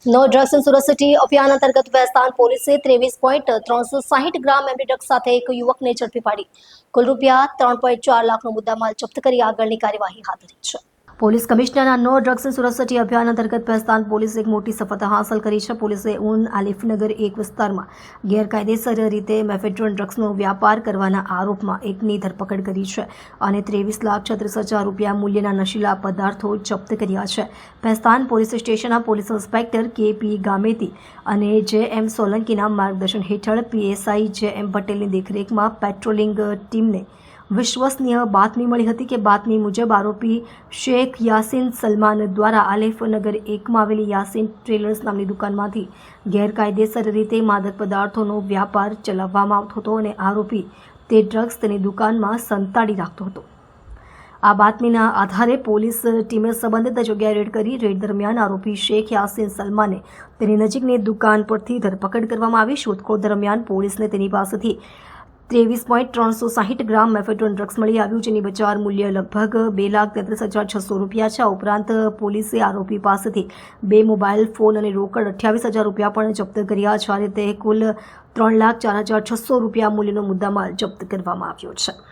No drugs in Surat city અભિયાન અંતર્ગત વેસ્તાન પોલીસે 23.360 ગ્રામ એમડી ડ્રગ્સ સાથે એક યુવકને ઝડપી પાડી કુલ ₹3.4 લાખનો મુદ્દામાલ જપ્ત કરી આગળની કાર્યવાહી હાથ ધરી છે. પોલીસ કમિશનરના no drugs in Surat city અભિયાન અંતર્ગત વેસ્તાન પોલીસે એક મોટી સફળતા હાંસલ કરી છે. પોલીસે ઉન આલિફનગર એક વિસ્તારમાં ગેરકાયદેસર રીતે મેફેડ્રોન ડ્રગ્સનો વ્યાપાર કરવાના આરોપમાં એકની ધરપકડ કરી છે અને ₹23,36,000 મૂલ્યના નશીલા પદાર્થો જપ્ત કર્યા છે. વેસ્તાન પોલીસ સ્ટેશનના પોલીસ ઇન્સ્પેક્ટર કે.પી. ગામેતી અને જે.એમ. સોલંકીના માર્ગદર્શન હેઠળ પીએસઆઈ જે.એમ. પટેલની દેખરેખમાં પેટ્રોલિંગ ટીમને વિશ્વસનીય બાતમી મળી હતી કે બાતમી મુજબ આરોપી શેખ યાસીન સલમાન દ્વારા આલિફનગર એકમાં આવેલી યાસીન ટ્રેલર્સ નામની દુકાનમાંથી ગેરકાયદેસર રીતે માદક પદાર્થોનો વ્યાપાર ચલાવવામાં આવતો હતો અને આરોપી તે ડ્રગ્સ તેની દુકાનમાં સંતાડી રાખતો હતો. આ બાતમીના આધારે પોલીસ ટીમે સંબંધિત જગ્યાએ રેડ કરી. રેડ દરમિયાન આરોપી શેખ યાસીન સલમાને તેની નજીકની દુકાન પરથી ધરપકડ કરવામાં આવી. શોધખોળ દરમિયાન પોલીસને તેની પાસેથી 23.360 ગ્રામ મેફેડ્રોન ડ્રગ્સ મળી આવ્યું, જેની બજાર મૂલ્ય લગભગ ₹2,33,600 છે. આ ઉપરાંત પોલીસે આરોપી પાસેથી 2 મોબાઈલ ફોન અને રોકડ ₹28,000 પણ જપ્ત કર્યા છે. આ રીતે કુલ ₹3,04,600 મૂલ્યનો મુદ્દામાલ જપ્ત કરવામાં આવ્યો છે.